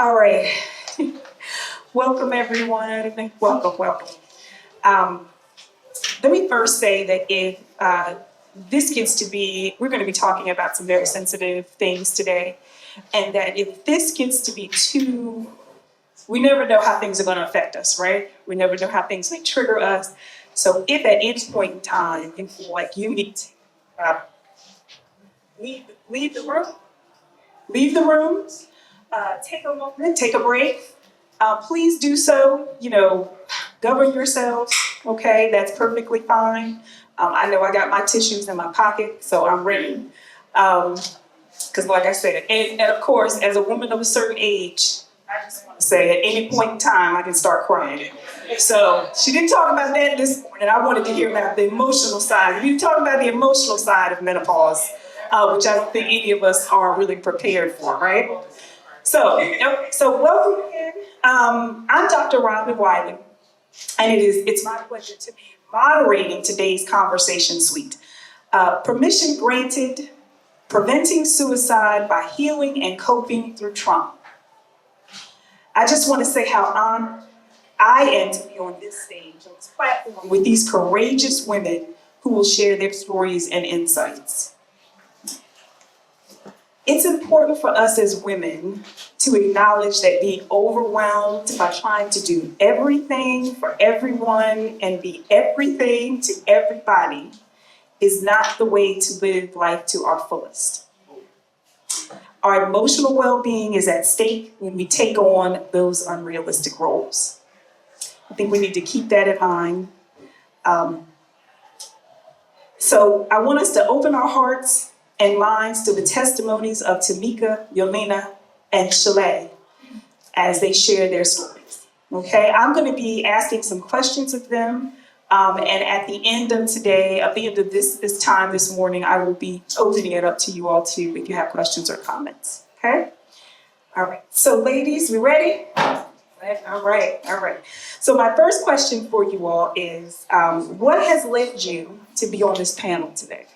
All right. Welcome, everyone. Welcome. Um, Let me first say that if this gets to be, we're going to be talking about some very sensitive things today, and that if this gets to be too, we never know how things are going to affect us, right? We never know how things may trigger us. So if at any point in time you feel like you need to leave the room, take a moment, take a break. Please do so. Govern yourselves. Okay, that's perfectly fine. I know I got my tissues in my pocket, so I'm ready. Because, like I said, and of course, as a woman of a certain age, I just want to say at any point in time I can start crying. So she didn't talk about that this morning. I wanted to hear about the emotional side. We talk about the emotional side of menopause, which I don't think any of us are really prepared for, right? So welcome again. I'm Dr. Robin Wiley, and it's my pleasure to be moderating today's conversation suite. Permission granted, preventing suicide by healing and coping through trauma. I just want to say how honored I am to be on this stage, on this platform, with these courageous women who will share their stories and insights. It's important for us as women to acknowledge that being overwhelmed by trying to do everything for everyone and be everything to everybody is not the way to live life to our fullest. Our emotional well-being is at stake when we take on those unrealistic roles. I think we need to keep that in mind. So I want us to open our hearts and minds to the testimonies of Tamika, Yelena, and Shalay as they share their stories. Okay, I'm going to be asking some questions of them, and at the end of this time this morning, I will be opening it up to you all too if you have questions or comments. Okay, all right. So, ladies, we ready? All right. So my first question for you all is, what has led you to be on this panel today?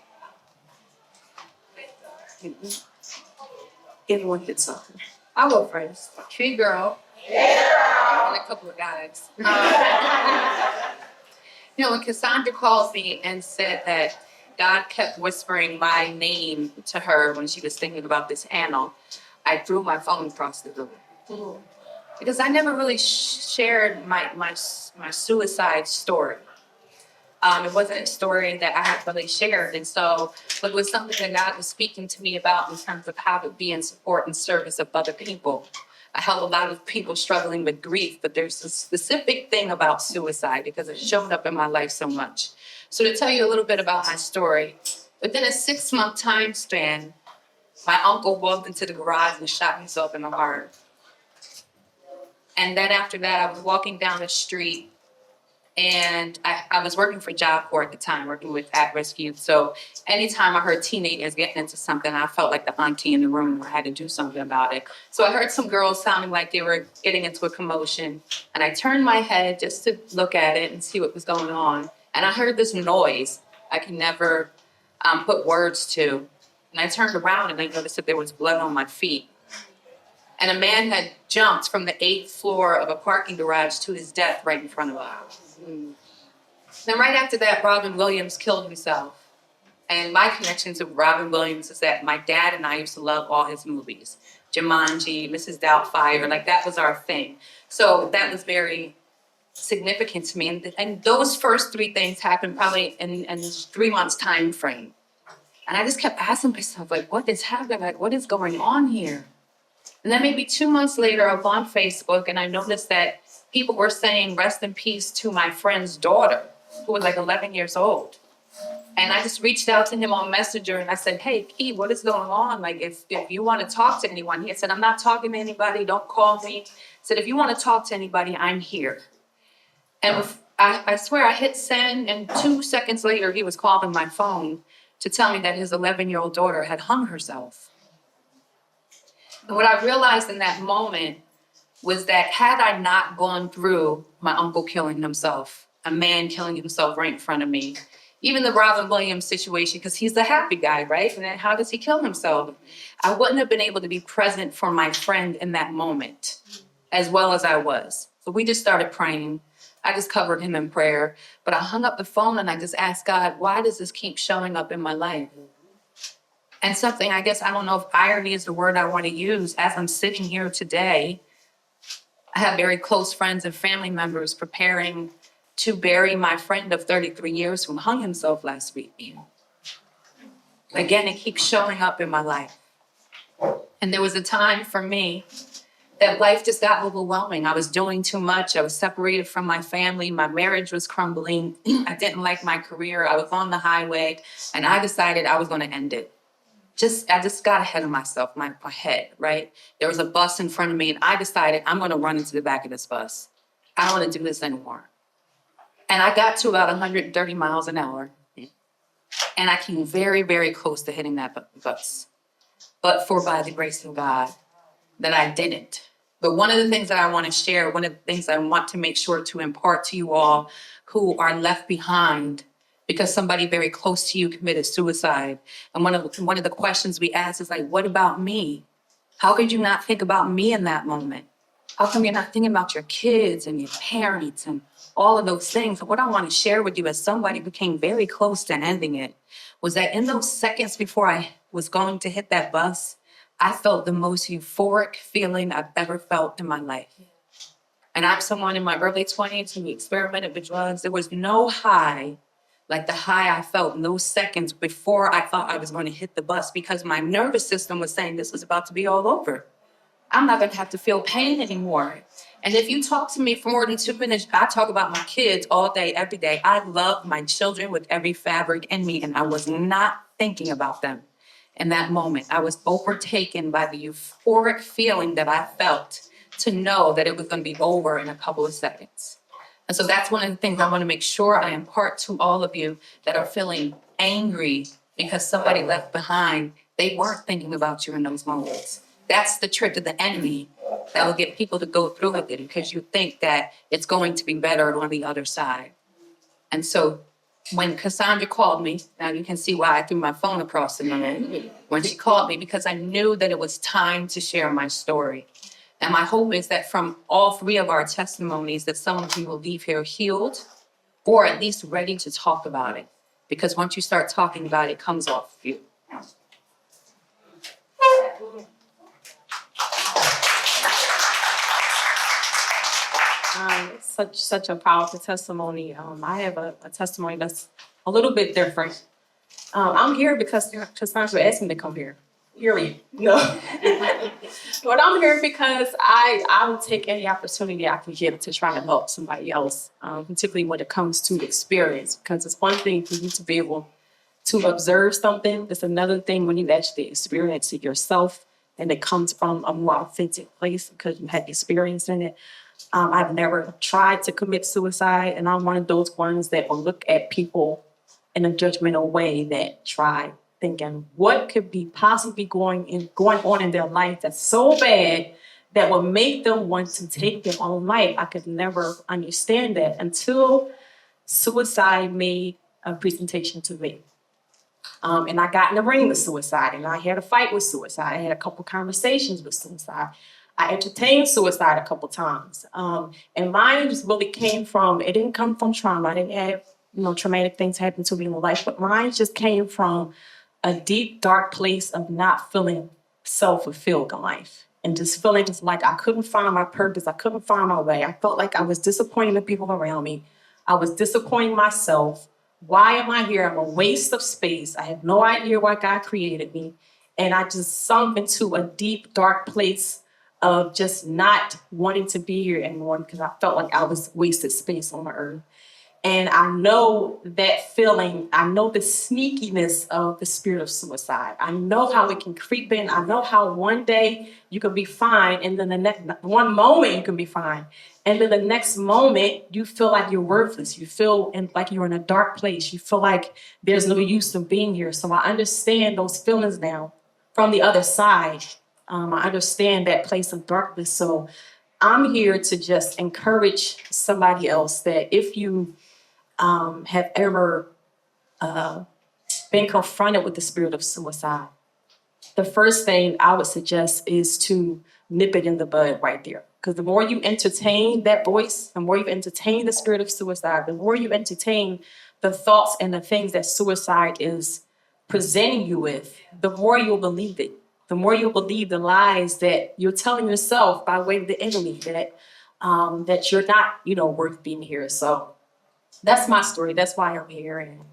Anyone hit something? I'll go first. Tree girl. And a couple of guys. When Cassandra called me and said that God kept whispering my name to her when she was thinking about this panel, I threw my phone across the room. Because I never really shared my suicide story. It wasn't a story that I had really shared. And so it was something that God was speaking to me about in terms of how to be in support and service of other people. I help a lot of people struggling with grief, but there's a specific thing about suicide because it showed up in my life so much. So to tell you a little bit about my story, within a 6-month time span, my uncle walked into the garage and shot himself in the heart. And then after that, I was walking down the street, and I was working for Job Corps at the time, working with at-risk youth. So anytime I heard teenagers getting into something, I felt like the auntie in the room where I had to do something about it. So I heard some girls sounding like they were getting into a commotion. And I turned my head just to look at it and see what was going on. And I heard this noise I can never put words to. And I turned around and I noticed that there was blood on my feet. And a man had jumped from the 8th floor of a parking garage to his death right in front of us. Then right after that, Robin Williams killed himself. And my connection to Robin Williams is that my dad and I used to love all his movies. Jumanji, Mrs. Doubtfire, that was our thing. So that was very significant to me. And those first 3 things happened probably in 3 months time frame. And I just kept asking myself, what is happening? What is going on here? And then maybe 2 months later, I was on Facebook and I noticed that people were saying rest in peace to my friend's daughter, who was 11 years old. And I just reached out to him on Messenger and I said, hey, Key, what is going on? If you want to talk to anyone, he said, I'm not talking to anybody. Don't call me. He said, if you want to talk to anybody, I'm here. And I swear I hit send, and 2 seconds later, he was calling my phone to tell me that his 11-year-old daughter had hung herself. And what I realized in that moment was that had I not gone through my uncle killing himself, a man killing himself right in front of me, Even the Robin Williams situation, because he's the happy guy, right? And then how does he kill himself? I wouldn't have been able to be present for my friend in that moment as well as I was. So we just started praying. I just covered him in prayer. But I hung up the phone and I just asked God, why does this keep showing up in my life? And something, I guess, I don't know if irony is the word I want to use. As I'm sitting here today, I have very close friends and family members preparing to bury my friend of 33 years who hung himself last week. Again, it keeps showing up in my life. And there was a time for me that life just got overwhelming. I was doing too much. I was separated from my family. My marriage was crumbling. I didn't like my career. I was on the highway, and I decided I was going to end it. I just got ahead of myself, my head, right? There was a bus in front of me, and I decided I'm going to run into the back of this bus. I don't want to do this anymore. And I got to about 130 miles an hour, and I came very, very close to hitting that bus. But by the grace of God, that I didn't. But one of the things that I want to share, one of the things I want to make sure to impart to you all who are left behind because somebody very close to you committed suicide. And one of the questions we ask is like, what about me? How could you not think about me in that moment? How come you're not thinking about your kids and your parents and all of those things? What I want to share with you as somebody who came very close to ending it was that in those seconds before I was going to hit that bus, I felt the most euphoric feeling I've ever felt in my life. And I'm someone in my early 20s who experimented with drugs. There was no high like the high I felt in those seconds before I thought I was going to hit the bus because my nervous system was saying this was about to be all over. I'm not going to have to feel pain anymore. And if you talk to me for more than 2 minutes, I talk about my kids all day, every day. I love my children with every fabric in me, and I was not thinking about them in that moment. I was overtaken by the euphoric feeling that I felt to know that it was going to be over in a couple of seconds. And so that's one of the things I want to make sure I impart to all of you that are feeling angry because somebody left behind. They weren't thinking about you in those moments. That's the trick of the enemy that will get people to go through with it because you think that it's going to be better on the other side. And so when Cassandra called me, now you can see why I threw my phone across the room. When she called me, because I knew that it was time to share my story. And my hope is that from all three of our testimonies, that some of you will leave here healed or at least ready to talk about it. Because once you start talking about it, it comes off you. Such a powerful testimony. I have a testimony that's a little bit different. I'm here because Cassandra asked me to come here. Really, no. But I'm here because I will take any opportunity I can get to try to help somebody else, particularly when it comes to experience. Because it's one thing for you to be able to observe something. It's another thing when you actually experience it yourself and it comes from a more authentic place because you had experience in it. I've never tried to commit suicide, and I'm one of those ones that will look at people in a judgmental way that try thinking what could be possibly going on in their life that's so bad that would make them want to take their own life. I could never understand that until suicide made a presentation to me. And I got in the ring with suicide, and I had a fight with suicide. I had a couple conversations with suicide. I entertained suicide a couple times. And mine just really came from, it didn't come from trauma. I didn't have, traumatic things happen to me in my life, but mine just came from a deep, dark place of not feeling self-fulfilled in life. And just feeling just like I couldn't find my purpose. I couldn't find my way. I felt like I was disappointing the people around me. I was disappointing myself. Why am I here? I'm a waste of space. I have no idea why God created me. And I just sunk into a deep, dark place of just not wanting to be here anymore because I felt like I was wasted space on the earth. And I know that feeling. I know the sneakiness of the spirit of suicide. I know how it can creep in. I know how one day you can be fine, and then the next one moment you can be fine. And then the next moment you feel like you're worthless. You feel like you're in a dark place. You feel like there's no use of being here. So I understand those feelings now from the other side. I understand that place of darkness. So I'm here to just encourage somebody else that if you have ever being confronted with the spirit of suicide, the first thing I would suggest is to nip it in the bud right there. Because the more you entertain that voice, the more you entertain the spirit of suicide, the more you entertain the thoughts and the things that suicide is presenting you with, the more you'll believe it. The more you'll believe the lies that you're telling yourself by way of the enemy that you're not, worth being here. So that's my story. That's why I'm here. And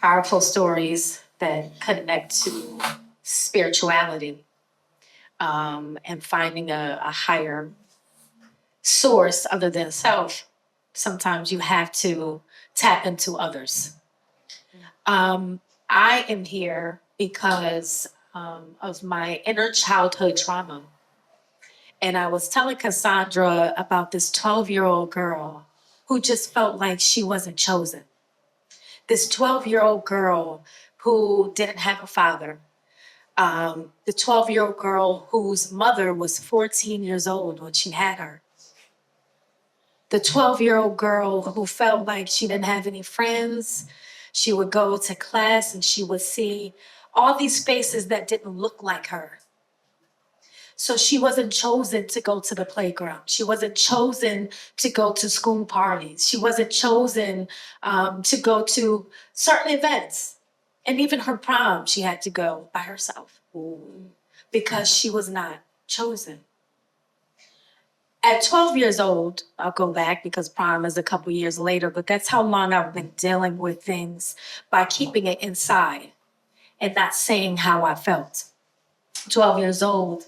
powerful stories that connect to spirituality, and finding a higher source other than self. Sometimes you have to tap into others. I am here because of my inner childhood trauma. And I was telling Cassandra about this 12-year-old girl who just felt like she wasn't chosen. This 12-year-old girl who didn't have a father. The 12-year-old girl whose mother was 14 years old when she had her. The 12-year-old girl who felt like she didn't have any friends. She would go to class and she would see all these faces that didn't look like her. So she wasn't chosen to go to the playground. She wasn't chosen to go to school parties. She wasn't chosen to go to certain events. And even her prom, she had to go by herself because she was not chosen. At 12 years old, I'll go back because prom is a couple years later, but that's how long I've been dealing with things by keeping it inside and not saying how I felt. 12 years old,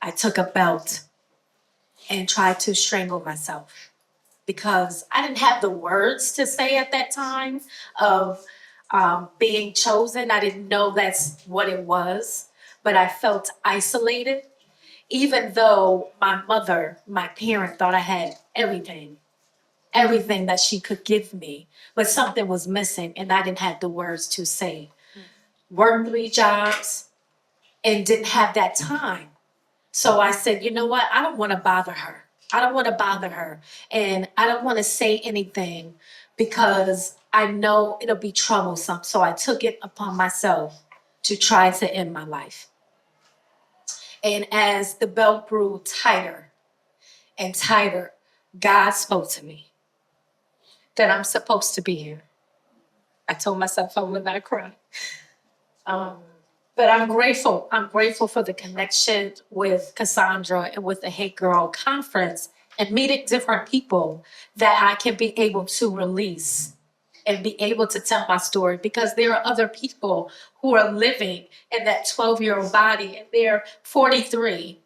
I took a belt and tried to strangle myself because I didn't have the words to say at that time of being chosen. I didn't know that's what it was, but I felt isolated, even though my mother, my parent, thought I had everything that she could give me, but something was missing and I didn't have the words to say. Worked 3 jobs and didn't have that time. So I said, you know what? I don't want to bother her. I don't want to bother her. And I don't want to say anything because I know it'll be troublesome. So I took it upon myself to try to end my life. And as the belt grew tighter and tighter, God spoke to me that I'm supposed to be here. I told myself I would not cry. But I'm grateful. I'm grateful for the connection with Cassandra and with the Hey Girl conference and meeting different people that I can be able to release and be able to tell my story because there are other people who are living in that 12-year-old body and they're 43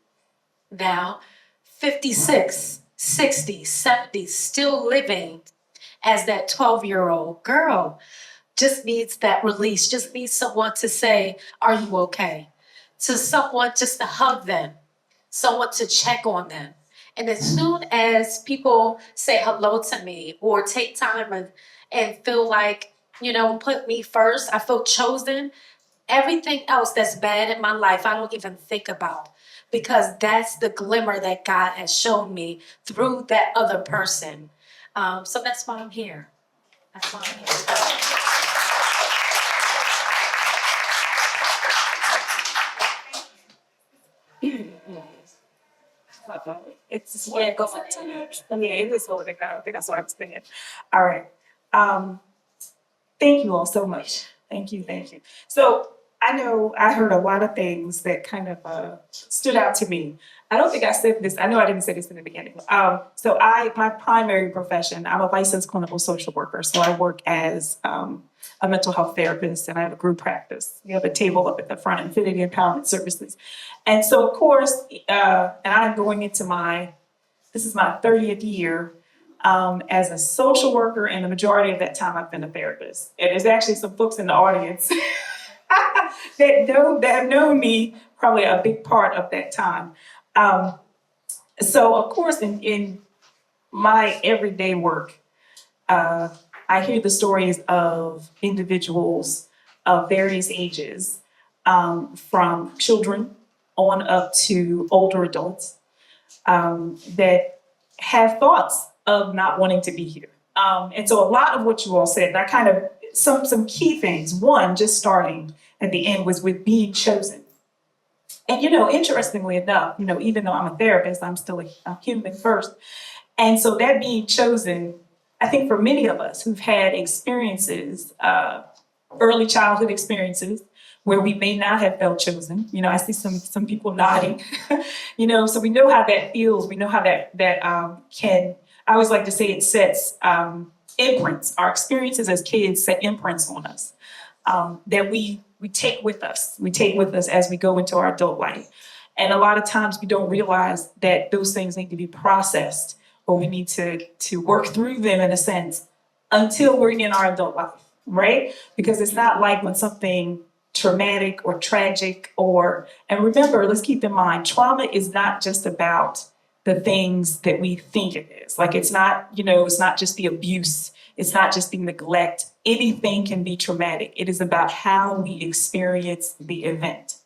now, 56, 60, 70, still living as that 12-year-old girl. Just needs that release, just needs someone to say, are you okay? To someone just to hug them, someone to check on them. And as soon as people say hello to me or take time and feel like, put me first, I feel chosen, everything else that's bad in my life, I don't even think about because that's the glimmer that God has shown me through that other person. So that's why I'm here. That's why I'm here. It's just where it goes. Yeah, it is what it goes. I think that's what I'm saying. All right. Thank you all so much. Thank you. So I know I heard a lot of things that kind of stood out to me. I don't think I said this. I know I didn't say this in the beginning. So my primary profession, I'm a licensed clinical social worker. So I work as a mental health therapist and I have a group practice. We have a table up at the front, Infinity Empowerment Services. And so of course, and I'm going into this is my 30th year as a social worker, and the majority of that time I've been a therapist. And there's actually some folks in the audience that have known me probably a big part of that time. So of course, in my everyday work, I hear the stories of individuals of various ages, from children on up to older adults, that have thoughts of not wanting to be here. And so a lot of what you all said, and I kind of, some key things. One, just starting at the end, was with being chosen. And, interestingly enough, even though I'm a therapist, I'm still a human first. And so that being chosen, I think for many of us who've had experiences, early childhood experiences, where we may not have felt chosen. I see some people nodding. So we know how that feels. We know how that can. I always like to say it sets imprints. Our experiences as kids set imprints on us that we take with us. We take with us as we go into our adult life. And a lot of times we don't realize that those things need to be processed, or we need to work through them in a sense until we're in our adult life, right? Because it's not like when something traumatic or tragic and remember, let's keep in mind, trauma is not just about the things that we think it is. Like it's not just the abuse. It's not just the neglect. Anything can be traumatic. It is about how we experience the event.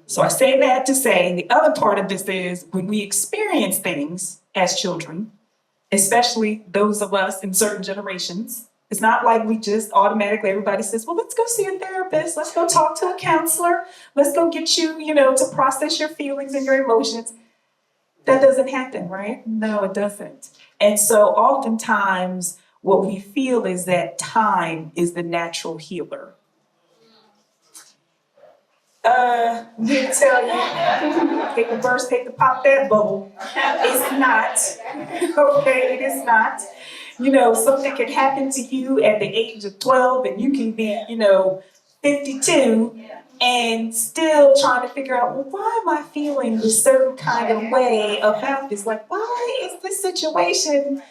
So I say that to say the other part of this is when we experience things as children, especially those of us in certain generations, it's not like we just automatically, everybody says, well, let's go see a therapist. Let's go talk to a counselor. Let's go get you, to process your feelings and your emotions. That doesn't happen, right? No, it doesn't. And so oftentimes what we feel is that time is the natural healer. I'm here to tell you, take the burst, take the pop that bubble. It's not, okay, it is not. Something can happen to you at the age of 12 and you can be, 52 and still trying to figure out, well, why am I feeling this certain kind of way about this? Like, why is this situation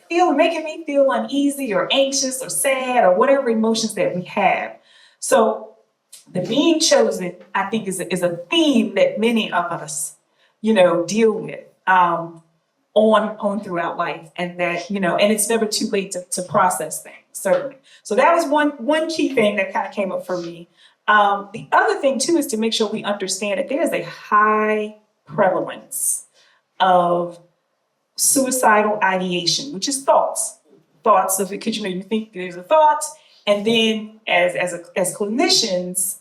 making me feel uneasy or anxious or sad or whatever emotions that we have? So the being chosen, I think, is a theme that many of us, deal with on throughout life, and that and it's never too late to process things, certainly. So that was one key thing that kind of came up for me. The other thing too is to make sure we understand that there is a high prevalence of suicidal ideation, which is thoughts of it, because you think there's a thought. And then as clinicians,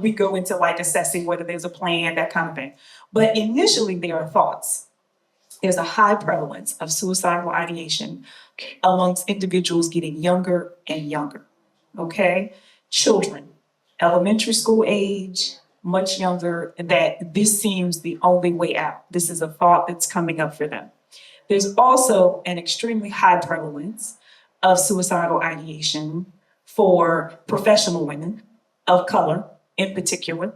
we go into like assessing whether there's a plan, that kind of thing. But initially there are thoughts. There's a high prevalence of suicidal ideation amongst individuals getting younger and younger, okay? Children, elementary school age, much younger, that this seems the only way out. This is a thought that's coming up for them. There's also an extremely high prevalence of suicidal ideation for professional women of color in particular.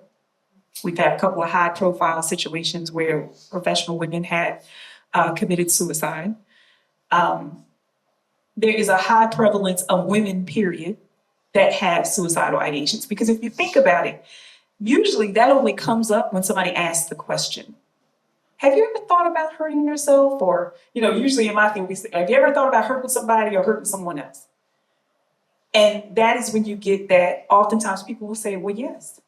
We've had a couple of high profile situations where professional women had committed suicide. There is a high prevalence of women, period, that have suicidal ideations. Because if you think about it, usually that only comes up when somebody asks the question. Have you ever thought about hurting yourself? Or, usually in my thing, we say, have you ever thought about hurting somebody or hurting someone else? And that is when you get that, oftentimes people will say, well, yes.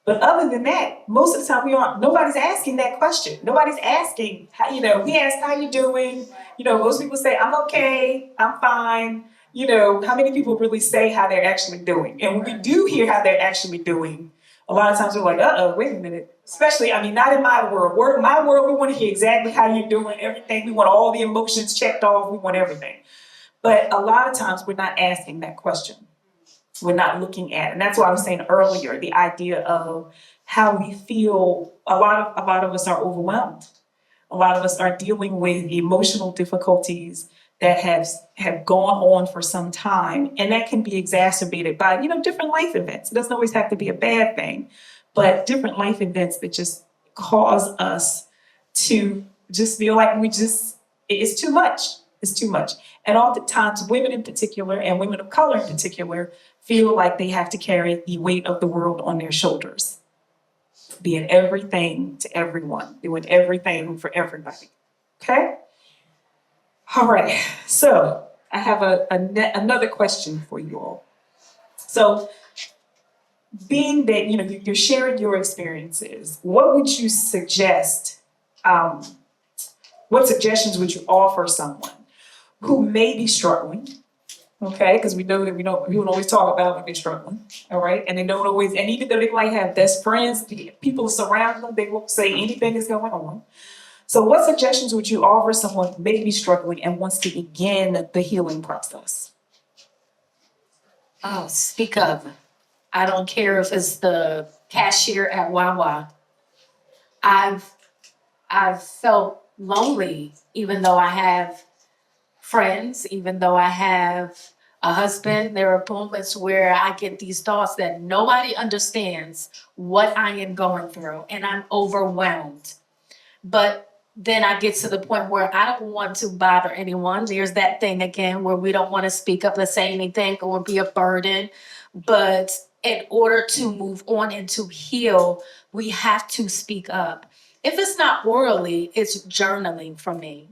But other than that, most of the time nobody's asking that question. Nobody's asking, we ask, how you doing? Most people say, I'm okay, I'm fine. How many people really say how they're actually doing? And when we do hear how they're actually doing, a lot of times we're like, wait a minute. Especially, not in my world. My world, we want to hear exactly how you're doing, everything. We want all the emotions checked off. We want everything. But a lot of times we're not asking that question. We're not looking at it. And that's what I was saying earlier, the idea of how we feel. A lot of us are overwhelmed. A lot of us are dealing with emotional difficulties that have gone on for some time. And that can be exacerbated by, different life events. It doesn't always have to be a bad thing, but different life events that just cause us to just feel like it's too much. It's too much. And oftentimes women in particular, and women of color in particular, feel like they have to carry the weight of the world on their shoulders. Being everything to everyone, doing everything for everybody. Okay? All right. So I have another question for you all. So being that, you're sharing your experiences, what would you suggest Um, what suggestions would you offer someone who may be struggling? Okay, because we know that we don't always talk about when they're struggling, all right? And they don't always, and even though they might have best friends, people surround them, they won't say anything is going on. So what suggestions would you offer someone who may be struggling and wants to begin the healing process? Oh, speak up. I don't care if it's the cashier at Wawa. I've I've felt lonely, even though I have friends, even though I have a husband. There are moments where I get these thoughts that nobody understands what I am going through, and I'm overwhelmed. But then I get to the point where I don't want to bother anyone. There's that thing again where we don't want to speak up or say anything or be a burden. But in order to move on and to heal, we have to speak up. If it's not orally, it's journaling for me.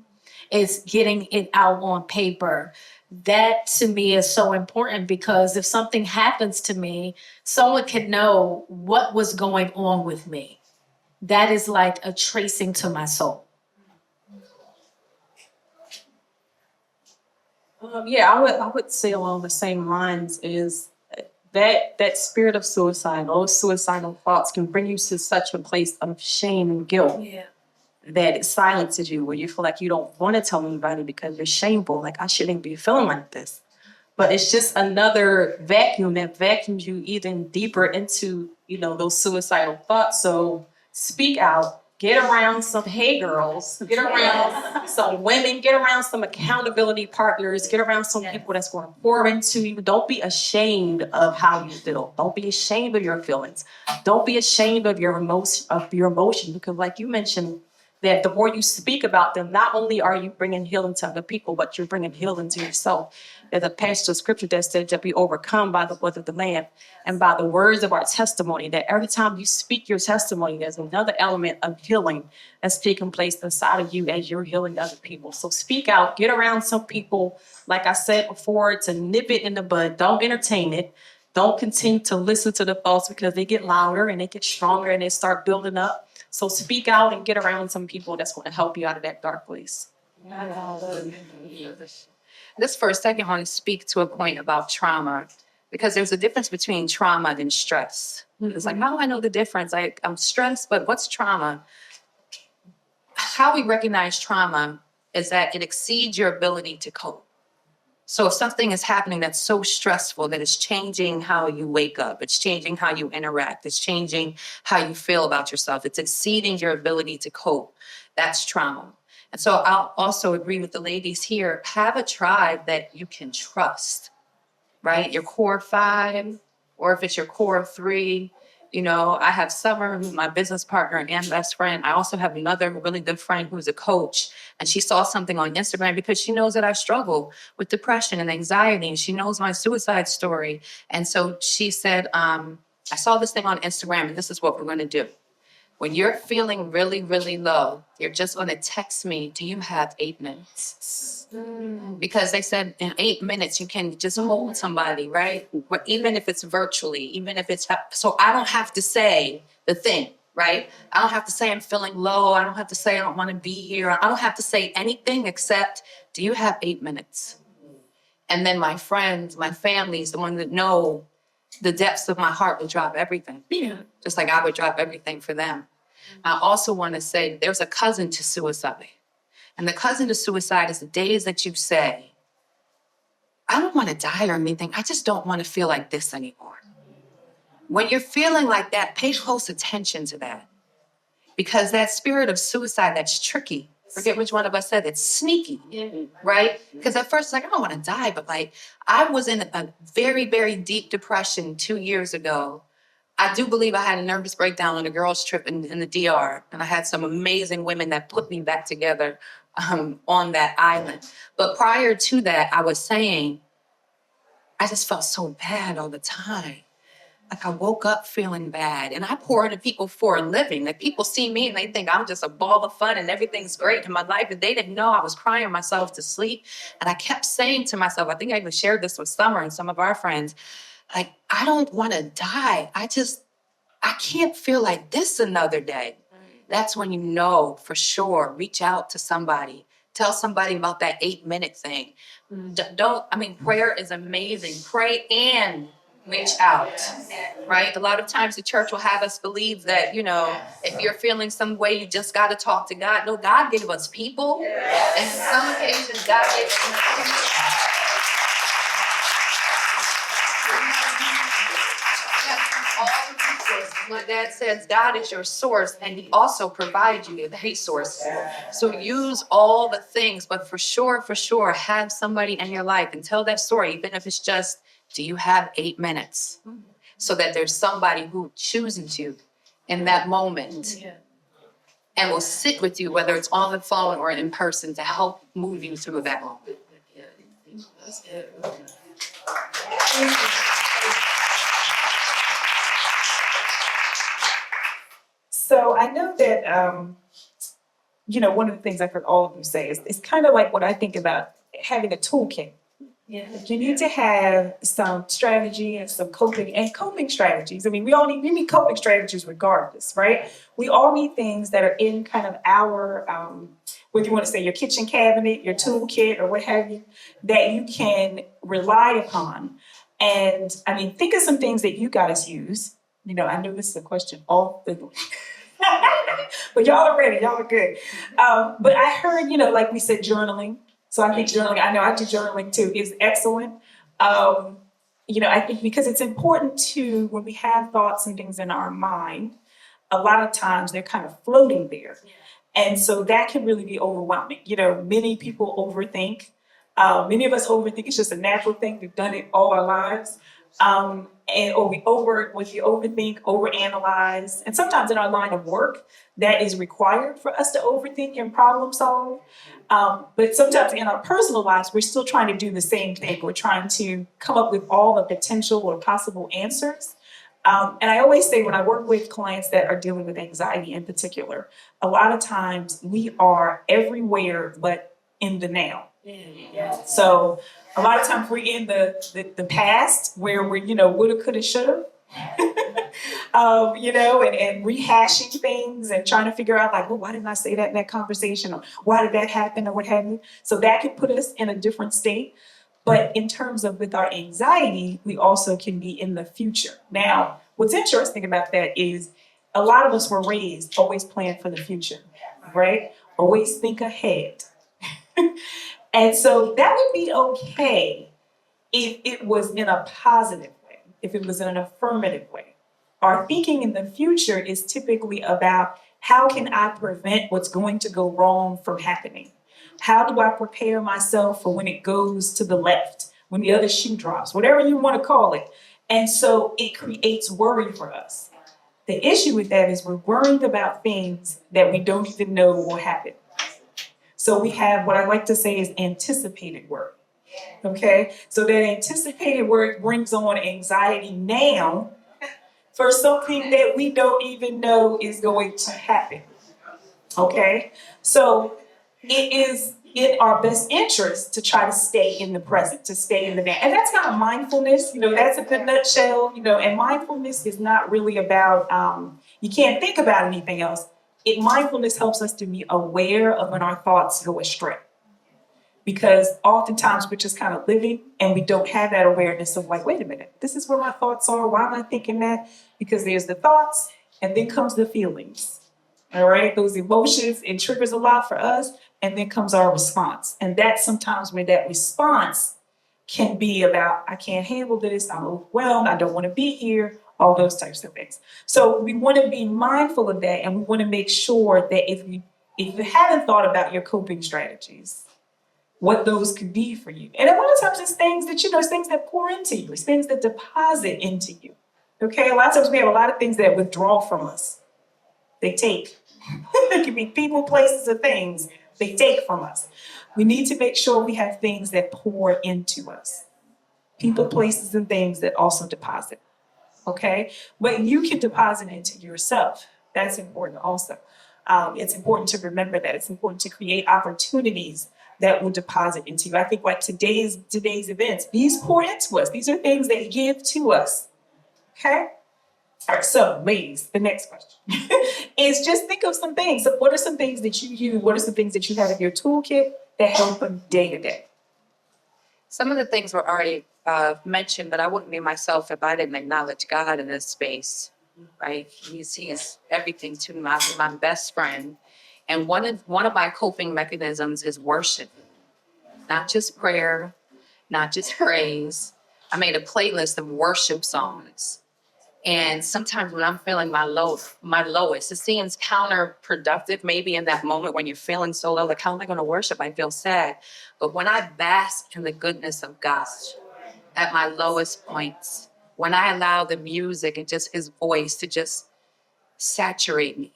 It's getting it out on paper. That to me is so important because if something happens to me, someone can know what was going on with me. That is like a tracing to my soul. Yeah, I would say along the same lines is that spirit of suicide, those suicidal thoughts can bring you to such a place of shame and guilt Yeah. that it silences you, where you feel like you don't want to tell anybody because you're shameful. Like I shouldn't be feeling like this. But it's just another vacuum that vacuums you even deeper into, those suicidal thoughts. So speak out, get around some hey girls, get around some women, get around some accountability partners, get around some people that's going to pour into you. Don't be ashamed of how you feel. Don't be ashamed of your feelings. Don't be ashamed of your emotion, because like you mentioned, that the more you speak about them, not only are you bringing healing to other people, but you're bringing healing to yourself. There's a passage of scripture that said that we overcome by the blood of the Lamb and by the words of our testimony, that every time you speak your testimony, there's another element of healing that's taking place inside of you as you're healing other people. So speak out, get around some people, like I said before, to nip it in the bud. Don't entertain it. Don't continue to listen to the thoughts because they get louder and they get stronger and they start building up. So speak out and get around some people that's going to help you out of that dark place. This for a second, I want to speak to a point about trauma, because there's a difference between trauma and stress. It's like, how do I know the difference? I'm stressed, but what's trauma? How we recognize trauma is that it exceeds your ability to cope. So if something is happening that's so stressful that it's changing how you wake up, it's changing how you interact, it's changing how you feel about yourself, it's exceeding your ability to cope, that's trauma. And so I'll also agree with the ladies here, have a tribe that you can trust, right? Your core five, or if it's your core three. I have Summer, who's my business partner and best friend. I also have another really good friend who's a coach. And she saw something on Instagram because she knows that I struggle with depression and anxiety. And she knows my suicide story. And so she said, I saw this thing on Instagram and this is what we're going to do. When you're feeling really, really low, you're just going to text me, do you have 8 minutes? Because they said in 8 minutes, you can just hold somebody, right? But even if it's virtually, even if it's, so I don't have to say the thing, right? I don't have to say I'm feeling low. I don't have to say I don't want to be here. I don't have to say anything except, do you have 8 minutes? And then my friends, my families, the ones that know the depths of my heart will drop everything. Yeah. Just like I would drop everything for them. I also want to say there's a cousin to suicide. And the cousin to suicide is the days that you say, I don't want to die or anything. I just don't want to feel like this anymore. When you're feeling like that, pay close attention to that. Because that spirit of suicide, that's tricky. Forget which one of us said it's sneaky, right? Because at first, I don't want to die, but I was in a very, very deep depression 2 years ago. I do believe I had a nervous breakdown on a girls' trip in the DR, and I had some amazing women that put me back together on that island. But prior to that, I was saying, I just felt so bad all the time. Like I woke up feeling bad, and I pour into people for a living. Like people see me and they think I'm just a ball of fun and everything's great in my life. And they didn't know I was crying myself to sleep. And I kept saying to myself, I think I even shared this with Summer and some of our friends, like, I don't want to die. I can't feel like this another day. that's when you know for sure, reach out to somebody. Tell somebody about that 8-minute thing. Prayer is amazing. Pray and reach out, right? A lot of times the church will have us believe that, if you're feeling some way, you just got to talk to God. No, God gave us people. And in some occasions, God gave us all the resources. My dad says God is your source, and He also provides you the resources. So use all the things, but for sure, have somebody in your life and tell that story, even if it's just, do you have 8 minutes? So that there's somebody who chooses you in that moment and will sit with you, whether it's on the phone or in person, to help move you through that moment. So I know that, one of the things I've heard all of you say is it's kind of like what I think about having a toolkit. Yeah. You need to have some strategy and some coping strategies. I mean, we need coping strategies regardless, right? We all need things that are in kind of our, whether you want to say your kitchen cabinet, your toolkit, or what have you, that you can rely upon. And I mean, think of some things that you guys use. I know this is a question all the but y'all are ready, y'all are good. But I heard, like we said, journaling. So I think journaling, I know I do journaling too, is excellent. I think because it's important to, when we have thoughts and things in our mind, a lot of times they're kind of floating there. And so that can really be overwhelming. Many people overthink. Many of us overthink. It's just a natural thing. We've done it all our lives. Or you overthink, overanalyze. And sometimes in our line of work, that is required for us to overthink and problem solve. But sometimes in our personal lives, we're still trying to do the same thing. We're trying to come up with all the potential or possible answers. And I always say when I work with clients that are dealing with anxiety in particular, a lot of times we are everywhere but in the now. So a lot of times we're in the past where we're, woulda, coulda, shoulda, and rehashing things and trying to figure out like, well, why didn't I say that in that conversation? Or why did that happen or what have you? So that can put us in a different state. But in terms of with our anxiety, we also can be in the future. Now, what's interesting about that is a lot of us were raised always plan for the future, right? Always think ahead. And so that would be okay if it was in a positive way, if it was in an affirmative way. Our thinking in the future is typically about how can I prevent what's going to go wrong from happening? How do I prepare myself for when it goes to the left, when the other shoe drops, whatever you want to call it? And so it creates worry for us. The issue with that is we're worrying about things that we don't even know will happen. So we have what I like to say is anticipated worry. Okay, so that anticipated worry brings on anxiety now for something that we don't even know is going to happen. Okay, so it is in our best interest to try to stay in the present, to stay in the now. And that's kind of mindfulness, that's a good nutshell, and mindfulness is not really about, you can't think about anything else. Mindfulness helps us to be aware of when our thoughts go astray. Because oftentimes we're just kind of living and we don't have that awareness of like, wait a minute, this is where my thoughts are. Why am I thinking that? Because there's the thoughts and then comes the feelings. All right, those emotions, it triggers a lot for us, and then comes our response. And that's sometimes where that response can be about, I can't handle this, I'm overwhelmed, I don't want to be here, all those types of things. So we want to be mindful of that, and we want to make sure that if you haven't thought about your coping strategies, what those could be for you. And a lot of times it's things that, it's things that pour into you, it's things that deposit into you. Okay, a lot of times we have a lot of things that withdraw from us. They take. It can be people, places, or things they take from us. We need to make sure we have things that pour into us. People, places, and things that also deposit. Okay? But you can deposit into yourself. That's important also. It's important to remember that. It's important to create opportunities that will deposit into you. I think like today's events, these pour into us. These are things that give to us. Okay? All right, so ladies, the next question is just think of some things. So what are some things that you use? What are some things that you have in your toolkit that help them day to day? Some of the things were already mentioned, but I wouldn't be myself if I didn't acknowledge God in this space, right? He is everything to me, my best friend. And one of my coping mechanisms is worship, not just prayer, not just praise. I made a playlist of worship songs. And sometimes when I'm feeling my lowest, it seems counterproductive maybe in that moment when you're feeling so low, like how am I going to worship? I feel sad. But when I bask in the goodness of God at my lowest points, when I allow the music and just his voice to just saturate me,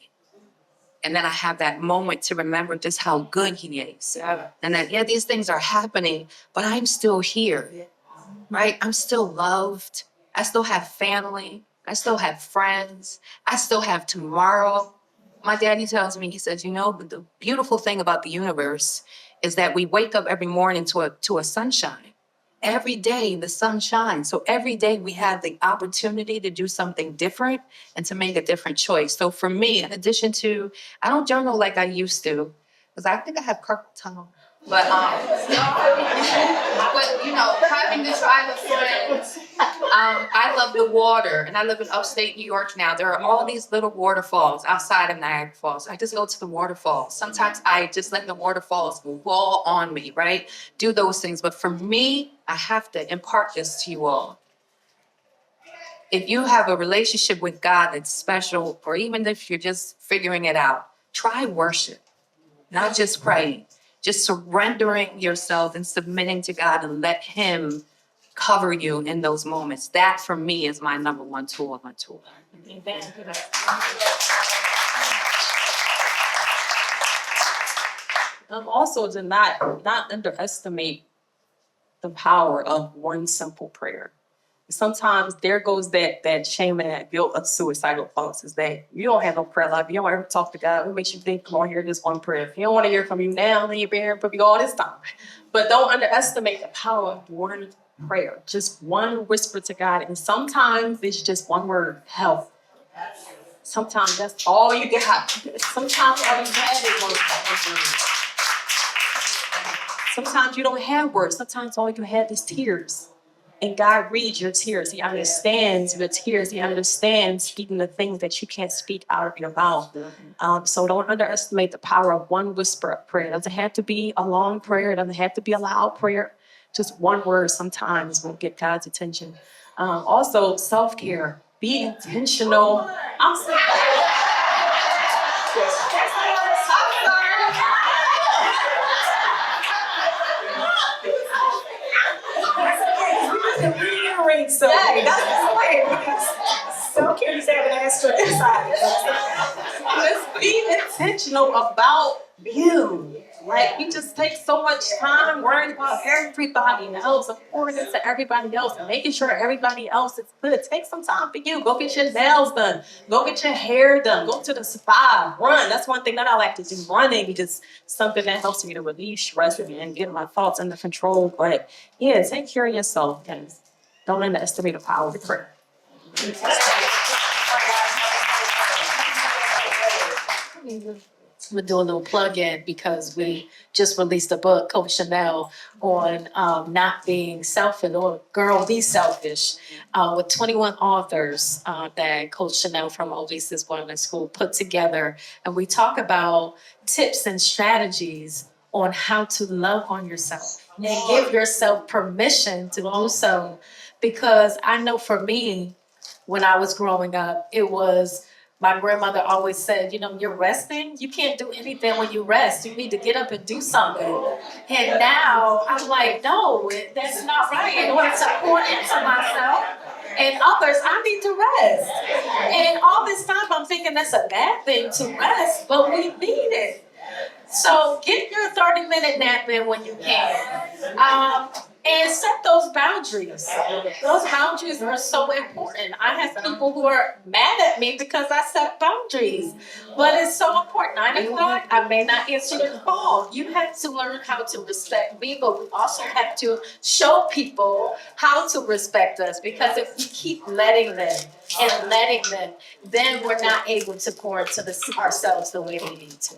and then I have that moment to remember just how good he is. And that, yeah, these things are happening, but I'm still here, right? I'm still loved. I still have family. I still have friends. I still have tomorrow. My daddy tells me, he says, you know, the beautiful thing about the universe is that we wake up every morning to a sunshine. Every day the sun shines. So every day we have the opportunity to do something different and to make a different choice. So for me, in addition to, I don't journal like I used to, because I think I have carpal tunnel. But but you know, having this tribe of friends, I love the water, and I live in upstate New York now. There are all these little waterfalls outside of Niagara Falls. I just go to the waterfalls. Sometimes I just let the waterfalls fall on me, right? Do those things. But for me, I have to impart this to you all. If you have a relationship with God that's special, or even if you're just figuring it out, try worship, not just praying, just surrendering yourself and submitting to God and let Him cover you in those moments. That for me is my number one tool of my tool. Also to not underestimate the power of one simple prayer. Sometimes there goes that shame and that guilt of suicidal thoughts is that you don't have no prayer life. You don't ever talk to God. What makes you think, come on, hear this one prayer? If He don't want to hear from you now, then you've been hearing from you all this time. But don't underestimate the power of one prayer, just one whisper to God. And sometimes it's just one word, help. Sometimes that's all you got. Sometimes all you have is one word. Sometimes you don't have words. Sometimes all you have is tears. And God reads your tears. He understands your tears. He understands even the things that you can't speak out of your mouth. So don't underestimate the power of one whisper of prayer. It doesn't have to be a long prayer. It doesn't have to be a loud prayer. Just one word sometimes will get God's attention. Also, self-care. Be intentional. I'm sorry. Reiterate so that's hilarious. Self-care is having an extra inside. Just be intentional about you. Like, we just take so much time worrying about everybody else, pouring into everybody else, and making sure everybody else is good. Take some time for you. Go get your nails done. Go get your hair done. Go to the spa. Run. That's one thing that I like to do. Running is just something that helps me to release stress and get my thoughts under control. But yeah, take care of yourself and don't underestimate the power of prayer. We're doing a little plug-in because we just released a book, Coach Chanel, on not being selfish or Girl Be Selfish, with 21 authors that Coach Chanel from Oasis Wellness School put together. And we talk about tips and strategies on how to love on yourself and give yourself permission to do so. Because I know for me, when I was growing up, it was my grandmother always said, you know, you're resting. You can't do anything when you rest. You need to get up and do something. And now I'm like, no, that's not right. In order to pour into myself and others, I need to rest. And all this time I'm thinking that's a bad thing to rest, but we need it. So get your 30-minute nap in when you can. and set those boundaries. Those boundaries are so important. I have people who are mad at me because I set boundaries, but it's so important. 9 o'clock, I may not answer your call. You have to learn how to respect me, but we also have to show people how to respect us, because if we keep letting them and letting them, then we're not able to pour into ourselves the way we need to.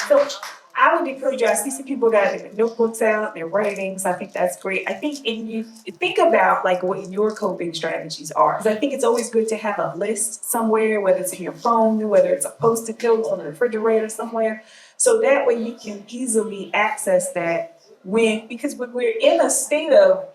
So I would encourage you, I see some people got their notebooks out, they're writing, so I think that's great. I think if you think about like what your coping strategies are, because I think it's always good to have a list somewhere, whether it's in your phone, whether it's a post-it note on the refrigerator somewhere. So that way you can easily access that because when we're in a state of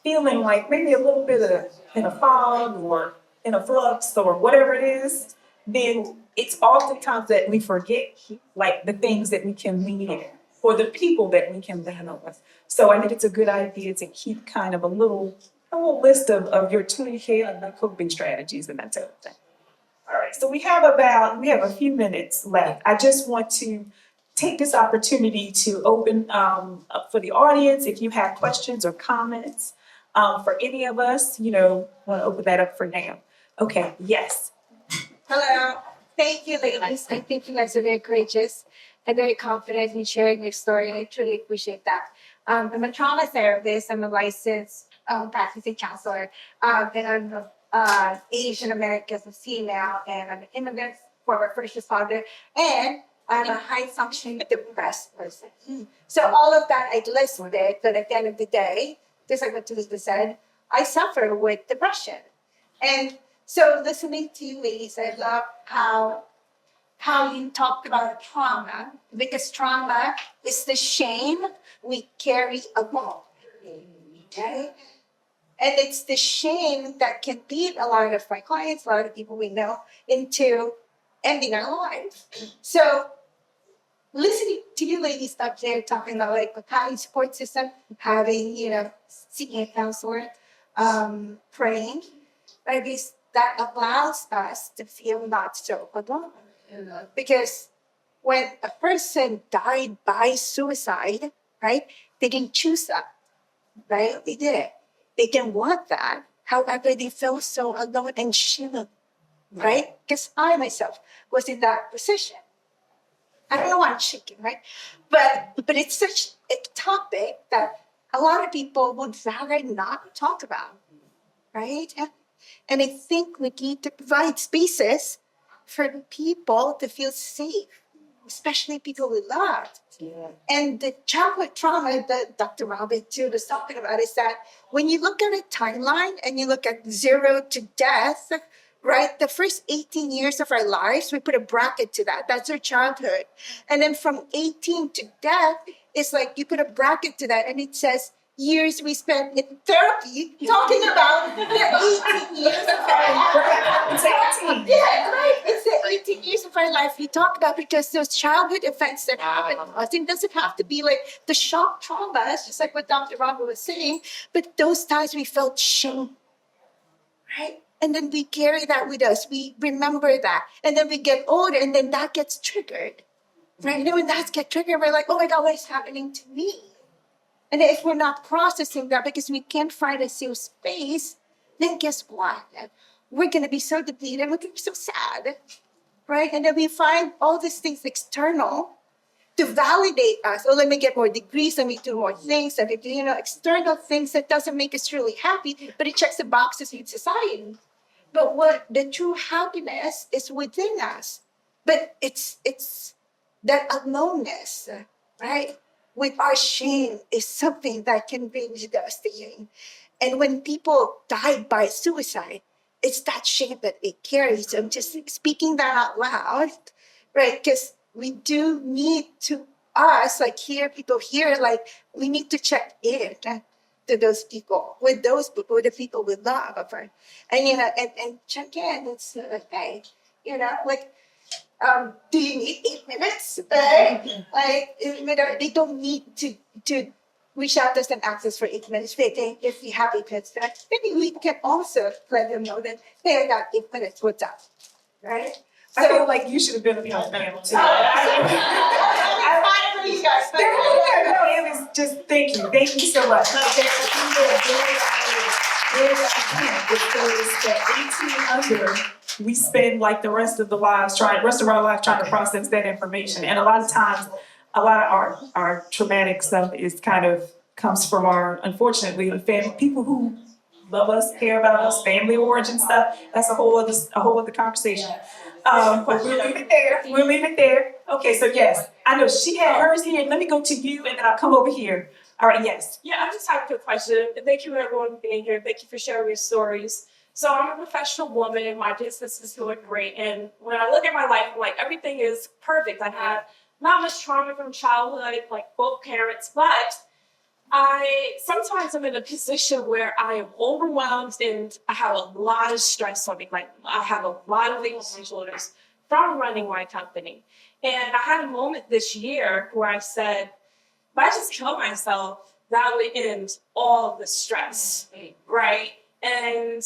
feeling like maybe a little bit of in a fog or in a flux or whatever it is, then it's oftentimes that we forget like the things that we can lean in or the people that we can lean on. So I think it's a good idea to keep kind of a little list of your toolkit and the coping strategies and that type of thing. All right, so we have a few minutes left. I just want to take this opportunity to open up for the audience. If you have questions or comments for any of us, want to open that up for now. Okay, yes. Hello. Thank you, ladies. I think you guys are very courageous and very confident in sharing your story. I truly appreciate that. I'm a trauma therapist. I'm a licensed practicing counselor. And I'm Asian American, as a female, and I'm an immigrant, former first responder, and I'm a high functioning depressed person. So all of that I listed, but at the end of the day, just like what Teresa said, I suffer with depression. And so listening to you ladies, I love how you talked about trauma, because trauma is the shame we carry along. Okay? And it's the shame that can lead a lot of my clients, a lot of people we know, into ending our lives. So listening to you ladies up there talking about like having support system, having, seeking a counselor, praying, I guess that allows us to feel not so alone. Because when a person died by suicide, right, they didn't choose that, right? They did it. They didn't want that. However, they felt so alone and shamed, right? Because I myself was in that position. I don't know why I'm shaking, right? But it's such a topic that a lot of people would rather not talk about, right? And I think we need to provide spaces for people to feel safe, especially people we love. Yeah. And the childhood trauma that Dr. Robin too was talking about is that when you look at a timeline and you look at 0 to death, right? The first 18 years of our lives, we put a bracket to that. That's our childhood. And then from 18 to death, it's like you put a bracket to that and it says years we spent in therapy talking about the 18 years of our life. Yeah, right. It's the 18 years of our life we talk about, because those childhood events that happen to us, it doesn't have to be like the shock traumas, just like what Dr. Robert was saying, but those times we felt shame, right? And then we carry that with us. We remember that. And then we get older and then that gets triggered, right? And then when that gets triggered, we're like, oh my God, what is happening to me? And if we're not processing that because we can't find a safe space, then guess what? We're going to be so depleted. We're going to be so sad, right? And then we find all these things external to validate us. Oh, let me get more degrees. Let me do more things. Let me do, external things that doesn't make us really happy, but it checks the boxes in society. But what the true happiness is within us. But it's that aloneness, right? With our shame is something that can bring devastating. And when people die by suicide, it's that shame that it carries. I'm just speaking that out loud, right? Because we do need to, people here, like, we need to check in to those people, with the people we love. And, and check in. It's okay, do you need 8 minutes? Like, they don't need to reach out to us and ask us for 8 minutes. If you have 8 minutes, maybe we can also let them know that, hey, I got 8 minutes, what's up, right? I feel like you should have been a part panel too. You guys. No, it was just, thank you so much. It's 18 under, we spend like the rest of our lives trying to process that information. And a lot of times, a lot of our traumatic stuff is kind of comes from our, unfortunately, the family, people who love us, care about us, family origin stuff. That's a whole other conversation. But we'll leave it there. Okay, so yes, I know she had hers here. Let me go to you and then I'll come over here. All right, yes. Yeah, I just have a quick question. Thank you everyone for being here. Thank you for sharing your stories. So I'm a professional woman and my business is doing great. And when I look at my life, I'm like everything is perfect. I had not much trauma from childhood, like both parents, but sometimes I'm in a position where I am overwhelmed and I have a lot of stress on me. Like I have a lot of weight on my shoulders from running my company. And I had a moment this year where I said, if I just kill myself, that would end all of the stress, right? And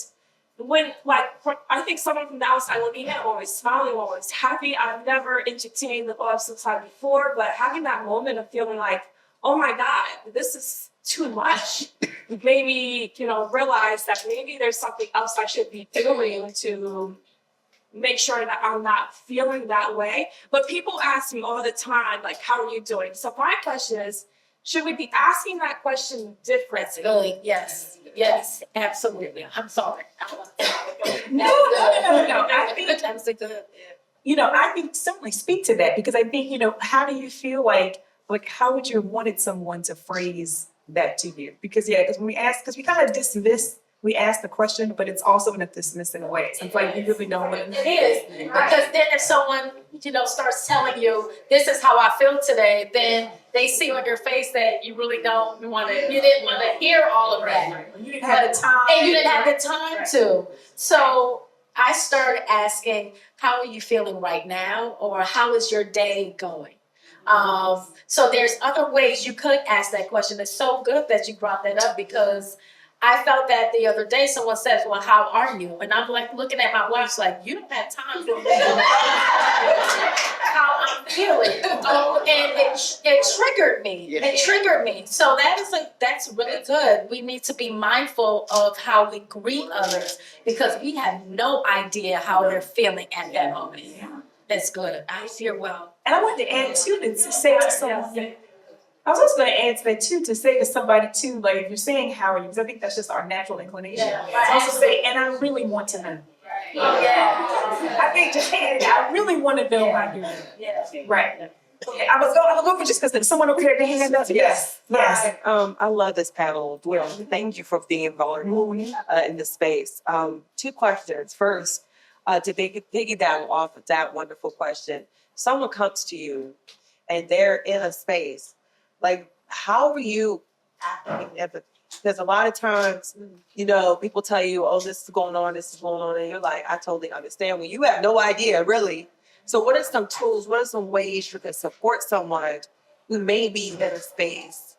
I think someone from the outside looking in, I'm always smiling, I'm always happy. I've never entertained the thought of suicide before, but having that moment of feeling like, oh my God, this is too much, made me, realize that maybe there's something else I should be doing to make sure that I'm not feeling that way. But people ask me all the time, like, how are you doing? So my question is, should we be asking that question differently? Yes, absolutely. I'm sorry. No. I think certainly speak to that because I think, how do you feel like how would you have wanted someone to phrase that to you? Because when we ask, because we kind of dismiss, we ask the question, but it's also in a dismissing way. So it's like you really know what it It is. Because then if someone, starts telling you, this is how I feel today, then they see on your face that you really didn't want to hear all of that. You didn't have the time. And you didn't have the time to. So I started asking, how are you feeling right now? Or how is your day going? So there's other ways you could ask that question. It's so good that you brought that up because I felt that the other day someone says, well, how are you? And I'm like looking at my watch like, you don't have time for me. How I'm feeling. And it triggered me. It triggered me. So that's really good. We need to be mindful of how we greet others because we have no idea how they're feeling at that moment. That's good. I feel well. And I wanted to add too, to say to someone, I was also going to add to that too, to say to somebody too, like if you're saying how are you, because I think that's just our natural inclination. To also say, and I really want to know. I think just I really want to know how you're doing. Right. Okay, I was going for just because there's someone over here to hand up. Yes. I love this panel. Well, thank you for being vulnerable in this space. 2 questions. First, to piggyback off of that wonderful question, someone comes to you and they're in a space, like, how are you acting? Because a lot of times, people tell you, oh, this is going on, and you're like, I totally understand when you have no idea, really. So what are some tools, what are some ways you can support someone who may be in a space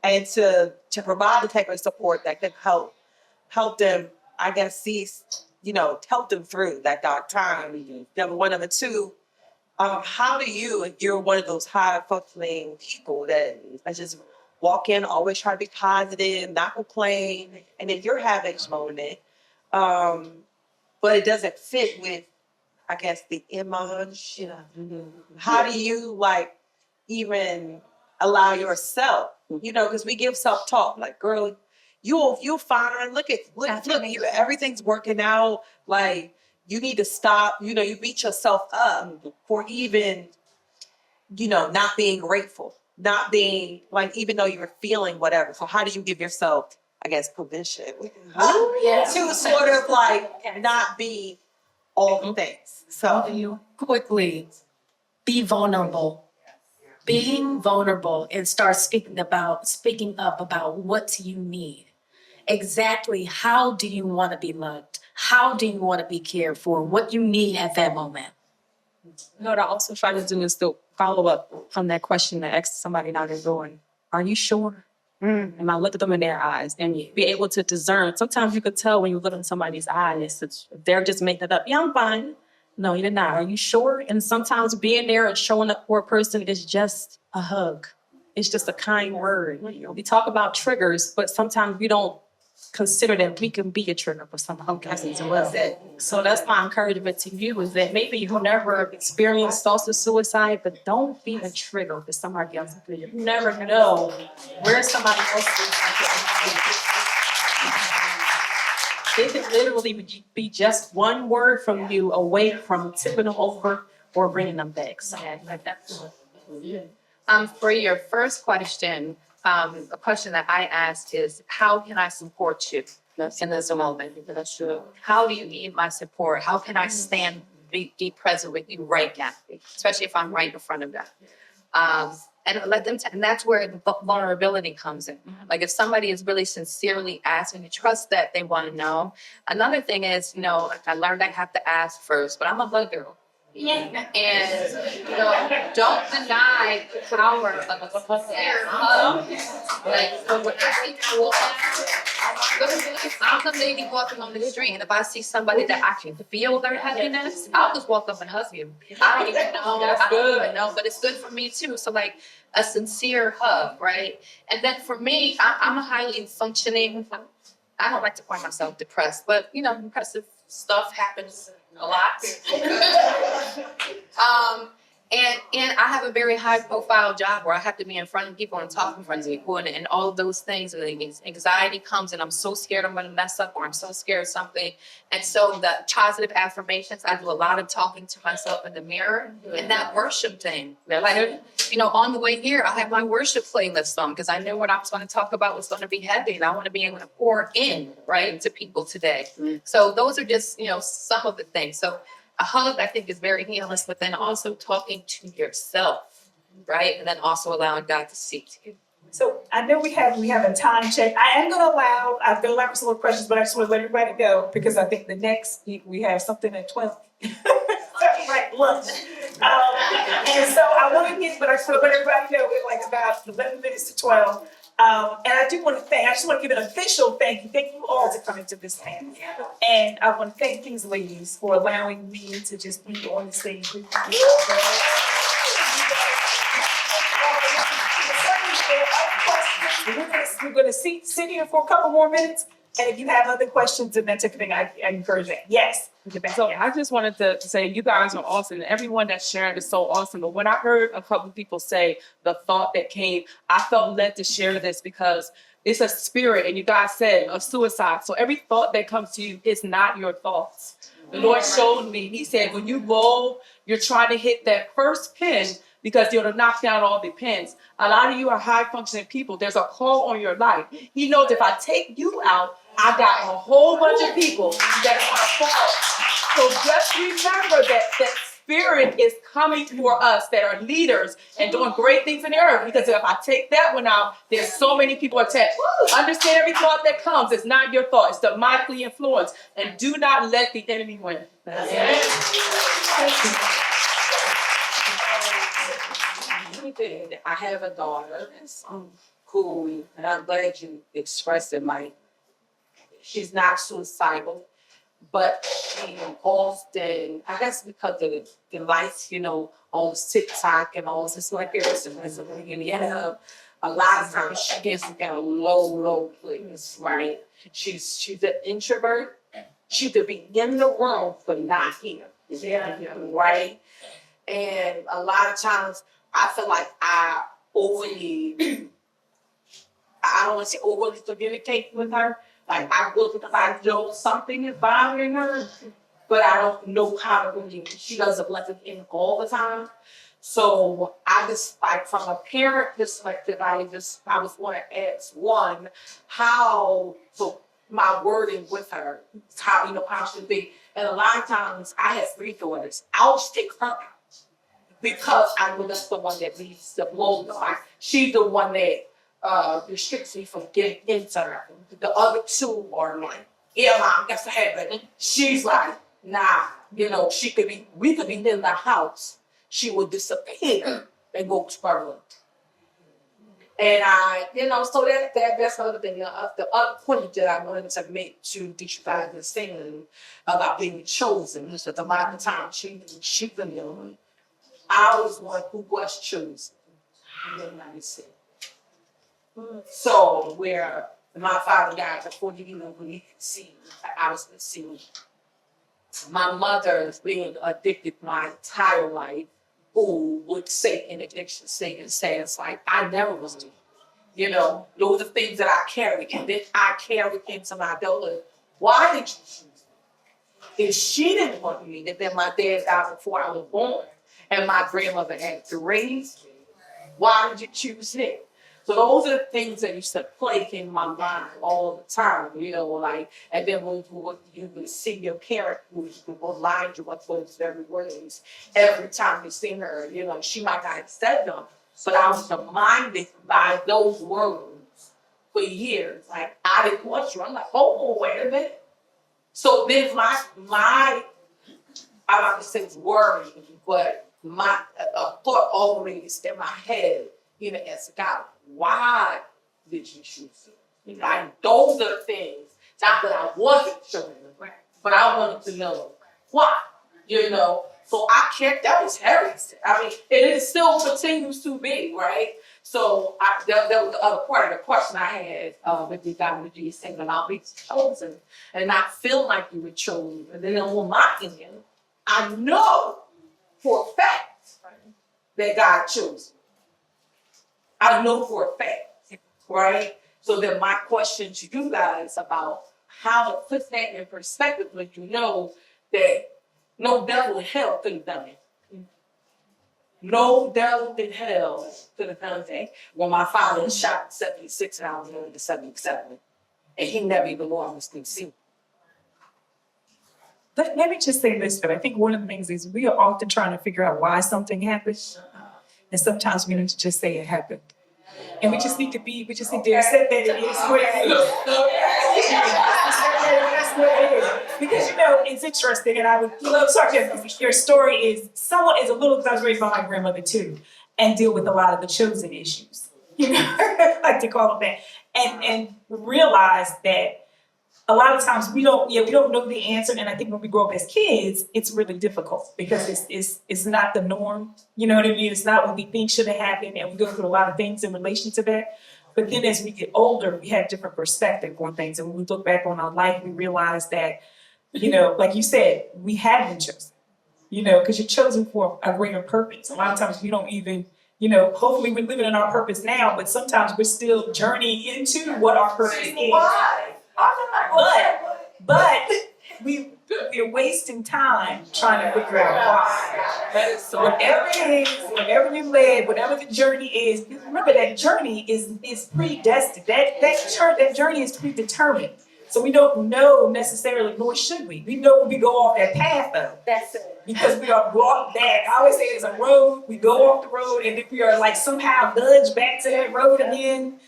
and to provide the type of support that can help them, I guess, help them through that dark time, number one. Number two, how do you, if you're one of those high functioning people that just walk in, always try to be positive, not complain, and if you're having a moment, but it doesn't fit with, I guess, the image, how do you even allow yourself, because we give self-talk, like, girl, you'll fine, look, everything's working out, like, you need to stop, you beat yourself up for even, not being grateful, not being even though you're feeling whatever. So how do you give yourself, I guess, permission to sort of not be all the things? So Quickly, be vulnerable. Being vulnerable and start speaking up about what you need. Exactly how do you want to be loved? How do you want to be cared for? What you need at that moment. What I also try to do is to follow up from that question that ask somebody how they're doing. Are you sure? And I look at them in their eyes and be able to discern. Sometimes you could tell when you look in somebody's eyes, they're just making it up. Yeah, I'm fine. No, you're not. Are you sure? And sometimes being there and showing up for a person is just a hug. It's just a kind word. We talk about triggers, but sometimes we don't consider that we can be a trigger for some outcasts as well. So that's my encouragement to you is that maybe you never experienced thoughts of suicide, but don't be a trigger for somebody else. You never know where somebody else is. It could literally be just one word from you away from tipping them over or bringing them back. So like that's For your first question, a question that I asked is, how can I support you in this moment? How do you need my support? How can I be present with you right now, especially if I'm right in front of them? And let them, and that's where the vulnerability comes in. Like if somebody is really sincerely asking, you trust that they want to know. Another thing is, I learned I have to ask first, but I'm a hug girl. Yeah. And don't deny the power of a sincere hug. Like so when I see people, I'm the lady walking on the street, and if I see somebody that I can feel their happiness, I'll just walk up and hug you. I don't even know. I don't even know, but it's good for me too. So like a sincere hug, right? And then for me, I'm a highly functioning. I don't like to call myself depressed, but depressive stuff happens a lot. And I have a very high profile job where I have to be in front of people and talk in front of people and all of those things. Anxiety comes and I'm so scared I'm going to mess up or I'm so scared of something. And so the positive affirmations, I do a lot of talking to myself in the mirror and that worship thing. Like, on the way here, I have my worship playlist on because I knew what I was going to talk about was going to be heavy and I want to be able to pour in, right, to people today. So those are just, some of the things. So a hug, I think, is very healing, but then also talking to yourself, right? And then also allowing God to speak to you. So I know we have a time check. I am I've got a lot of more questions, but I just want to let everybody go because I think the next we have something at 12. Right, lunch. And so I want to but I just want to let everybody know we're like about 11 minutes to 12. And I just want to give an official thank you. Thank you all for coming to this panel. And I want to thank these ladies for allowing me to just be on the stage with you. We're going to sit here for a couple more minutes. And if you have other questions and that type of thing, I encourage that. Yes. So I just wanted to say you guys are awesome. And everyone that's sharing is so awesome. But when I heard a couple of people say the thought that came, I felt led to share this because it's a spirit. And you guys said of suicide. So every thought that comes to you is not your thoughts. The Lord showed me, he said, when you roll, you're trying to hit that first pin because you're to knock down all the pins. A lot of you are high functioning people. There's a call on your life. He knows if I take you out, I got a whole bunch of people that are going to fall. So just remember that spirit is coming for us that are leaders and doing great things in the earth. Because if I take that one out, there's so many people attached. Understand every thought that comes. It's not your thought. It's demonically influenced. And do not let the enemy win. I have a daughter who, and I'm glad you expressed it, Mike. She's not suicidal, but she often, I guess because of the lights, on TikTok and all this like this, and a lot of times she gets in a low place, right? She's an introvert. She could be in the room, but not here. Right? And a lot of times I feel like I don't want to say overly communicate with her. Like I will because I know something is bothering her, but I don't know how to really. She doesn't let it in all the time. So I just like from a parent perspective, I was want to ask one, how so my wording with her, how she be. And a lot of times I have 3 daughters. I'll stick her because I know that's the one that needs the blow. She's the one that restricts me from getting into her. The other 2 are like, yeah, mom, that's the habit. She's like, nah, we could be in the house. She would disappear and go to her room. And so that's the other thing. The other point that I wanted to make to describe this thing about being chosen is that a lot of times she believed I was one who was chosen. And then I said, so where my father died before he even really conceived, I was conceived. My mother being addicted my entire life, who would say in addiction, say and say, it's like I never was doing. Those are things that I carried, and then I carried into my adulthood. Why did you choose me? If she didn't want me, and then my dad died before I was born, and my grandmother had to raise me, why did you choose him? So those are the things that used to plague in my mind all the time, and then when you would see your parent, who remind you of those very words every time you see her, she might not have said them, but I was reminded by those words for years. Like, I didn't want you. I'm like, oh, wait a minute. So then my I don't want to say it's worry, but my thought always in my head, even as God, why did you choose me? Like, those are the things, not that I wasn't chosen, but I wanted to know why, So I can't, that was heresy. I mean, it still continues to be, right? So that was the other part of the question I had with the God with Jesus saying, I'll be chosen and not feel like you were chosen. And then on my opinion, I know for a fact that God chose me. I know for a fact, right? So then my question to you guys about how to put that in perspective, but that no devil in hell could have done it. No devil in hell could have done that. When my father was shot in 76 and I was born in 77, and he never even knew I was conceived. Let me just say this, but I think one of the things is we are often trying to figure out why something happened. And sometimes we need to just say it happened. And we just need to accept that it is what it is. That's what it is. Because, it's interesting, and I would love your story is someone is a little, because I was raised by my grandmother too, and deal with a lot of the chosen issues. I like to call it that. And realize that a lot of times we don't know the answer, and I think when we grow up as kids, it's really difficult because it's not the norm. You know what I mean? It's not what we think should have happened, and we go through a lot of things in relation to that. But then as we get older, we have different perspective on things, and when we look back on our life, we realize that, like you said, we have been chosen. Because you're chosen for a greater purpose. A lot of times we don't even. Hopefully we're living in our purpose now, but sometimes we're still journeying into what our purpose is. But we're wasting time trying to figure out why. So whatever it is, whatever you led, whatever the journey is, remember that journey is predestined. That journey is predetermined. So we don't know necessarily, nor should we. We know when we go off that path though. That's it. Because we are brought back. I always say there's a road, we go off the road, and if we are like somehow nudged back to that road again,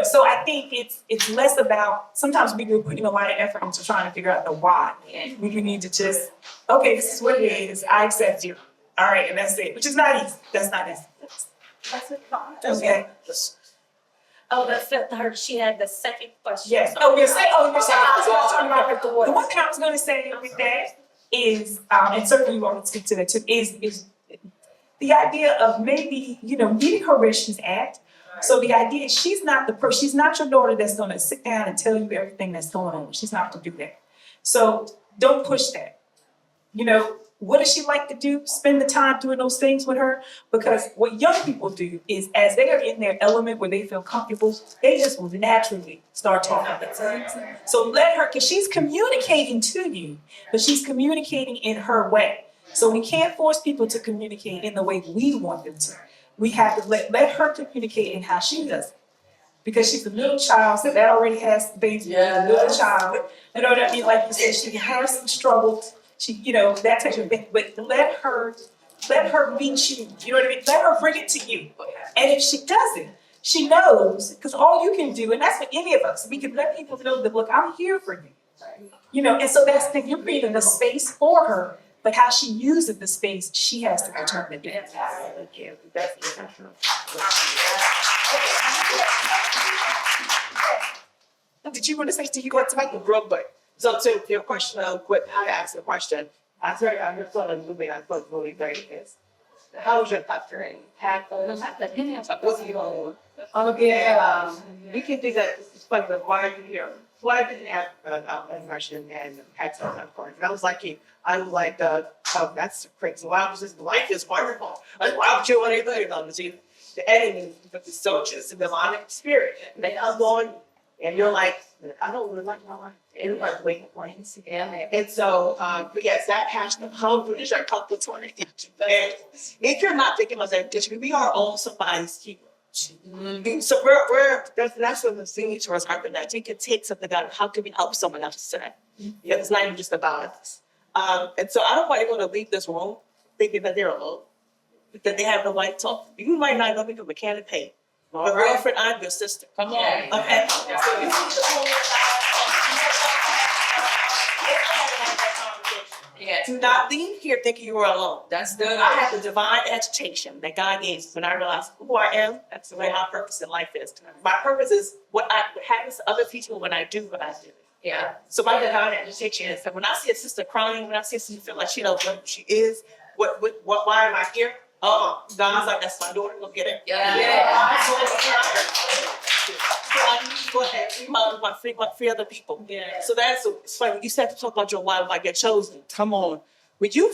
so I think it's less about, sometimes we are putting a lot of effort into trying to figure out the why. And we need to just, okay, this is what it is, I accept you. All right, and that's it, which is not easy. That's not easy. That's it. Okay. Oh, that's her. She had the second question. Yes. You're saying, I was talking about the one thing I was going to say with that is, and certainly you want to speak to that too, is the idea of maybe, meeting her where she's at. So the idea is she's not your daughter that's going to sit down and tell you everything that's going on. She's not going to do that. So don't push that. What does she like to do? Spend the time doing those things with her. Because what young people do is as they are in their element where they feel comfortable, they just will naturally start talking about things. So let her, because she's communicating to you, but she's communicating in her way. So we can't force people to communicate in the way we want them to. We have to let her communicate in how she does it. Because she's a little child, so that already has things with a little child. You know what I mean? Like you said, she has some struggles. She, that type of thing. But let her meet you. You know what I mean? Let her bring it to you. And if she doesn't, she knows, because all you can do, and that's for any of us, we can let people know that, look, I'm here for you. And so that's the thing, you're creating a space for her. but how she uses the space, she has to determine that. Did you want to say to you what Like a group, but so to your question, quick, I asked the question. I just saw the movie. I thought really great. Is how was your pastoring? What's your own? Oh yeah, you can do that. It's funny, but why are you here? Well, I didn't have an Russian and accent, of course. I was like, oh, that's crazy. Wow, this life is wonderful. Like, why would you want to do it? See, the enemy, the soldiers, the demonic spirit, they come on, and you're like, I don't really like my life. And like waiting for him. And so, but yes, that passion, how British are couple 20. And if you're not thinking about that, we are all somebody's hero. So that's what the thing to us happened. I think it takes something about how can we help someone else today? Yeah, it's not even just about us. And so I don't want anyone to leave this room thinking that they're alone, that they have no right to talk. You might not know me from a can of paint. But girlfriend, I'm your sister. Come on. Okay. Do not leave here thinking you are alone. That's good. I have the divine education that God gave me when I realized who I am. That's the way my purpose in life is. My purpose is what happens to other people when I do what I do. Yeah. So my divine education is that when I see a sister crying, when I see a sister feel like she don't know who she is, why am I here? God's like, that's my daughter. Go get it. Yeah. Go ahead. My fear other people. Yeah. So it's funny. You said to talk about your wife like you're chosen. Come on. When you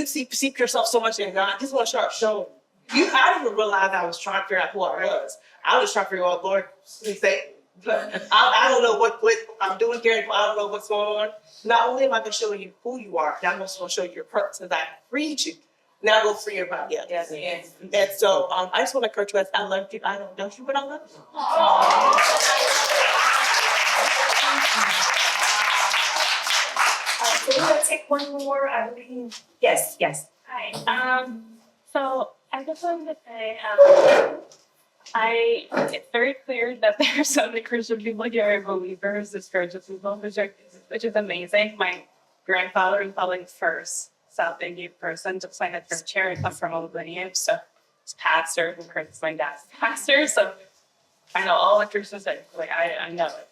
seek yourself so much in God, just want to start showing. I didn't even realize I was trying to figure out who I was. I was trying to figure out, Lord, say, I don't know what I'm doing here. I don't know what's going on. Not only am I going to show you who you are, now I'm also going to show you your purpose as I freed you. Now go free your body. Yes. And so I just want to encourage you guys. I love you. I don't know you, but I love you. So we're gonna take one more. I believe. Yes. Hi. So I just wanted to say, it's very clear that there are so many Christian people here who are believers, as spiritual people, which is amazing. My grandfather is probably first South Indian person to plant a church here and come from a lineage. So it's pastor, and Chris, my dad's pastor. So I know all the Christians, like I know it.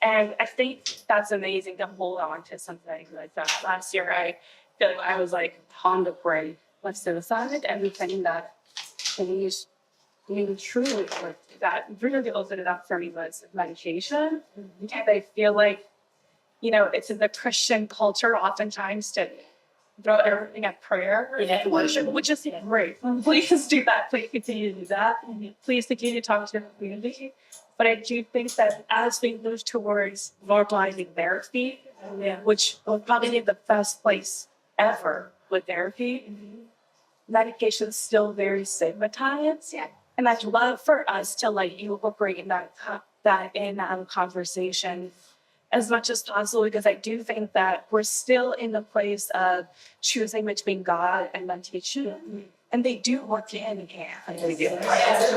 And I think that's amazing to hold on to something like that. Last year, I feel like I was like on the brink of suicide, and the thing that changed me truly, that really opened it up for me was meditation. And I feel like, it's in the Christian culture oftentimes to throw everything at prayer and worship, which is great. Please do that. Please continue to do that. Please continue to talk to your community. But I do think that as we move towards normalizing therapy, which will probably be the best place ever with therapy, medication is still very stigmatized. Yeah. And I'd love for us to incorporate that in conversation as much as possible, because I do think that we're still in the place of choosing between God and meditation, and they do work hand in hand. They do. That's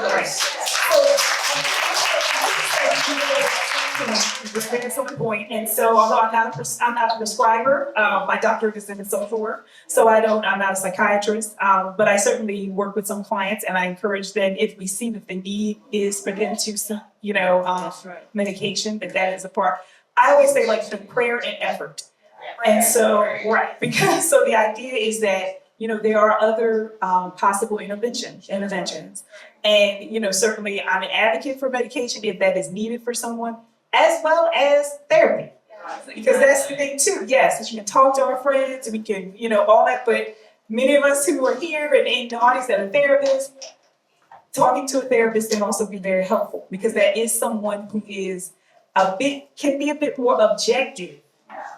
a good point. And so, although I'm not a prescriber, my doctorate is in social work, so I'm not a psychiatrist, but I certainly work with some clients, and I encourage them, if we see that the need is for them to, medication, that is a part. I always say the prayer and effort. And so, right, because so the idea is that, there are other possible interventions. And, certainly I'm an advocate for medication if that is needed for someone, as well as therapy. Because that's the thing too. Yes, we can talk to our friends, we can, all that, but many of us who are here and in the audience that are therapists, talking to a therapist can also be very helpful, because that is someone who is can be a bit more objective,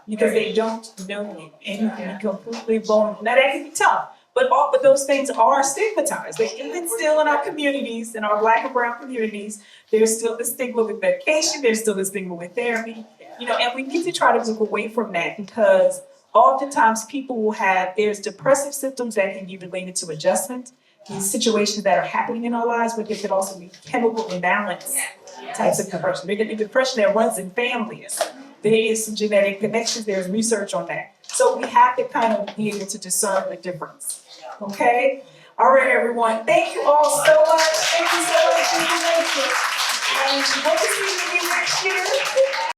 because they don't know you and you can be completely vulnerable. Now that can be tough, but those things are stigmatized. They even still in our communities, in our Black and brown communities, there's still the stigma with medication, there's still the stigma with therapy, and we need to try to move away from that, because oftentimes people there's depressive symptoms that can be related to adjustment, these situations that are happening in our lives, but there could also be chemical imbalance types of depression. There could be depression that runs in families. There is some genetic connections. There's research on that. So we have to kind of be able to discern the difference. Okay? All right, everyone. Thank you all so much. Thank you so much for your information. And hope to see you again next year.